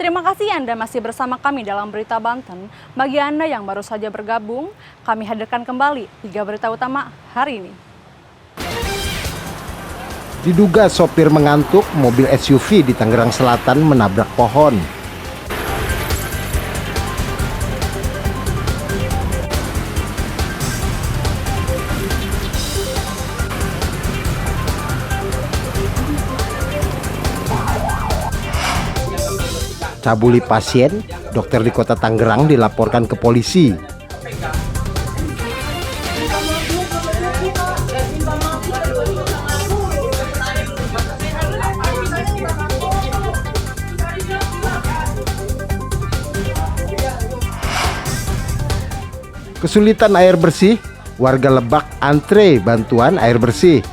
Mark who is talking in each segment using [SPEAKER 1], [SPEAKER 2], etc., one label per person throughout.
[SPEAKER 1] Terima kasih Anda masih bersama kami dalam Berita Banten. Bagi Anda yang baru saja bergabung, kami hadirkan kembali 3 berita utama hari ini.
[SPEAKER 2] Diduga sopir mengantuk, mobil SUV di Tangerang Selatan menabrak pohon. Cabuli pasien, dokter di kota Tangerang dilaporkan ke polisi. Kesulitan air bersih, warga Lebak antre bantuan air bersih.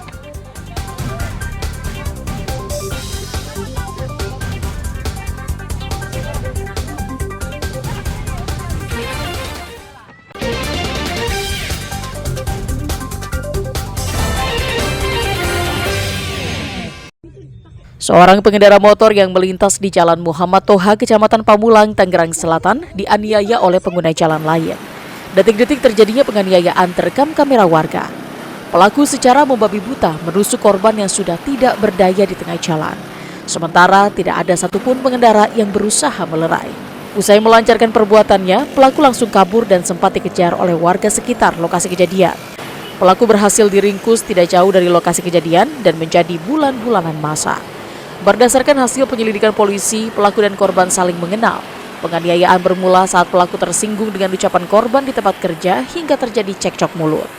[SPEAKER 3] Seorang pengendara motor yang melintas di Jalan Muhammad Toha, Kecamatan Pamulang, Tangerang Selatan, dianiaya oleh pengguna jalan lain. Detik-detik terjadinya penganiayaan terekam kamera warga. Pelaku secara membabi buta menusuk korban yang sudah tidak berdaya di tengah jalan. Sementara tidak ada satupun pengendara yang berusaha melerai. Usai melancarkan perbuatannya, pelaku langsung kabur dan sempat dikejar oleh warga sekitar lokasi kejadian. Pelaku berhasil diringkus tidak jauh dari lokasi kejadian dan menjadi bulan-bulanan masa. Berdasarkan hasil penyelidikan polisi, pelaku dan korban saling mengenal. Penganiayaan bermula saat pelaku tersinggung dengan ucapan korban di tempat kerja hingga terjadi cekcok mulut.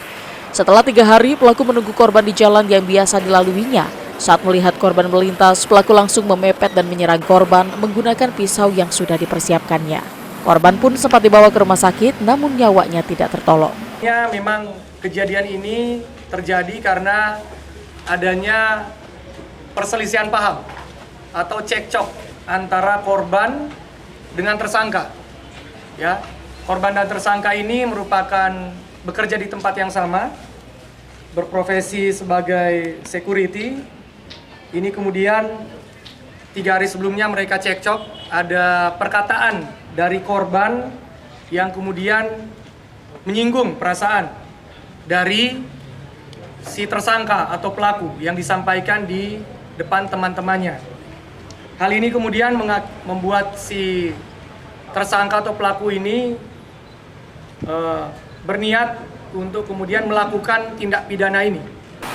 [SPEAKER 3] Setelah 3 hari, pelaku menunggu korban di jalan yang biasa dilaluinya. Saat melihat korban melintas, pelaku langsung memepet dan menyerang korban menggunakan pisau yang sudah dipersiapkannya. Korban pun sempat dibawa ke rumah sakit, namun nyawanya tidak tertolong.
[SPEAKER 4] Memang kejadian ini terjadi karena adanya perselisihan paham atau cekcok antara korban dengan tersangka. Ya, korban dan tersangka ini merupakan bekerja di tempat yang sama, berprofesi sebagai security. Ini kemudian 3 hari sebelumnya mereka cekcok, ada perkataan dari korban yang kemudian menyinggung perasaan dari si tersangka atau pelaku yang disampaikan di depan teman-temannya. Hal ini kemudian membuat si tersangka atau pelaku ini berniat untuk kemudian melakukan tindak pidana ini.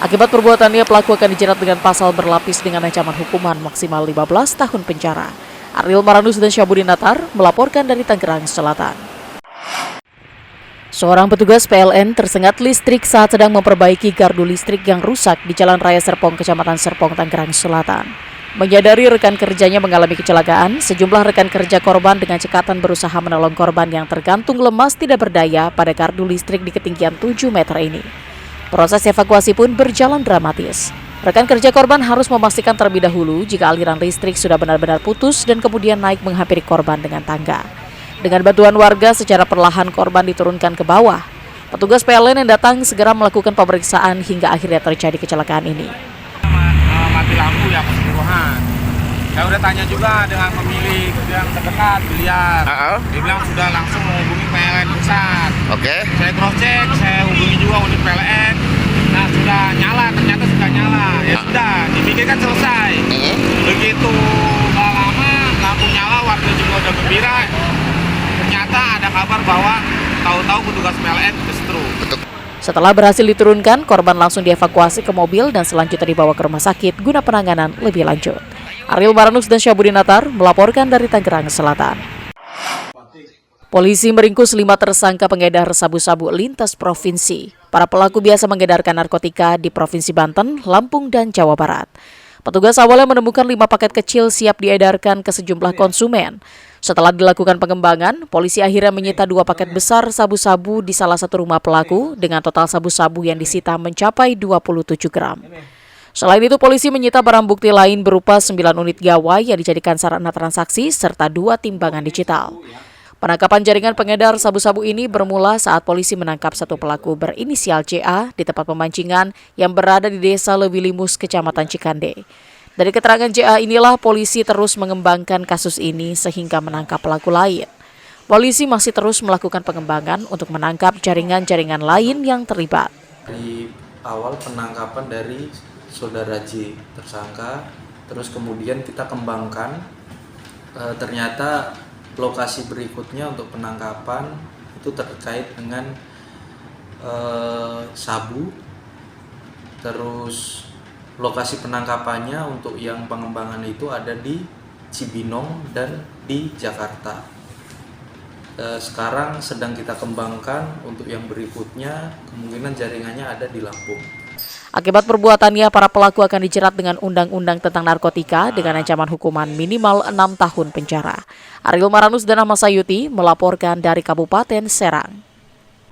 [SPEAKER 3] Akibat perbuatannya, pelaku akan dijerat dengan pasal berlapis dengan ancaman hukuman maksimal 15 tahun penjara. Ariel Maranus dan Syabudin Natar melaporkan dari Tangerang Selatan. Seorang petugas PLN tersengat listrik saat sedang memperbaiki gardu listrik yang rusak di Jalan Raya Serpong, Kecamatan Serpong, Tangerang Selatan. Menyadari rekan kerjanya mengalami kecelakaan, sejumlah rekan kerja korban dengan cekatan berusaha menolong korban yang tergantung lemas tidak berdaya pada gardu listrik di ketinggian 7 meter ini. Proses evakuasi pun berjalan dramatis. Rekan kerja korban harus memastikan terlebih dahulu jika aliran listrik sudah benar-benar putus dan kemudian naik menghampiri korban dengan tangga. Dengan bantuan warga, secara perlahan korban diturunkan ke bawah. Petugas PLN yang datang segera melakukan pemeriksaan hingga akhirnya terjadi kecelakaan ini.
[SPEAKER 5] Mati lampu ya keseluruhan. Saya udah tanya juga dengan pemilik yang terdekat, Biliar. Dia bilang sudah langsung menghubungi PLN pusat.
[SPEAKER 6] Oke.
[SPEAKER 5] Saya cross check, saya hubungi juga unit PLN. Nah sudah nyala, ternyata sudah nyala. Ya sudah, dipikirkan selesai. Begitu nggak lama lampu nyala, warga juga udah gembira. Ternyata ada kabar bahwa tahu-tahu petugas PLN kesetrum.
[SPEAKER 3] Setelah berhasil diturunkan, korban langsung dievakuasi ke mobil dan selanjutnya dibawa ke rumah sakit guna penanganan lebih lanjut. Ariel Maranus dan Syabudin Natar melaporkan dari Tangerang Selatan. Polisi meringkus 5 tersangka pengedar sabu-sabu lintas provinsi. Para pelaku biasa mengedarkan narkotika di Provinsi Banten, Lampung, dan Jawa Barat. Petugas awalnya menemukan 5 paket kecil siap diedarkan ke sejumlah konsumen. Setelah dilakukan pengembangan, polisi akhirnya menyita 2 paket besar sabu-sabu di salah satu rumah pelaku dengan total sabu-sabu yang disita mencapai 27 gram. Selain itu, polisi menyita barang bukti lain berupa 9 unit gawai yang dijadikan sarana transaksi serta 2 timbangan digital. Penangkapan jaringan pengedar sabu-sabu ini bermula saat polisi menangkap satu pelaku berinisial CA di tempat pemancingan yang berada di Desa Lewilimus, Kecamatan Cikande. Dari keterangan JA inilah polisi terus mengembangkan kasus ini sehingga menangkap pelaku lain. Polisi masih terus melakukan pengembangan untuk menangkap jaringan-jaringan lain yang terlibat.
[SPEAKER 6] Dari awal penangkapan dari saudara J tersangka, terus kemudian kita kembangkan, ternyata lokasi berikutnya untuk penangkapan itu terkait dengan sabu, terus lokasi penangkapannya untuk yang pengembangan itu ada di Cibinong dan di Jakarta. Sekarang sedang kita kembangkan untuk yang berikutnya, kemungkinan jaringannya ada di Lampung.
[SPEAKER 3] Akibat perbuatannya, para pelaku akan dijerat dengan Undang-Undang tentang Narkotika dengan ancaman hukuman minimal 6 tahun penjara. Ariel Maranus dan Ahmad Sayuti melaporkan dari Kabupaten Serang.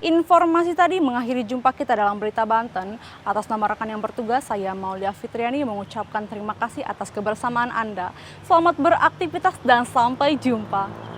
[SPEAKER 1] Informasi tadi mengakhiri jumpa kita dalam Berita Banten. Atas nama rekan yang bertugas, saya Maulia Fitriani mengucapkan terima kasih atas kebersamaan Anda. Selamat beraktivitas dan sampai jumpa.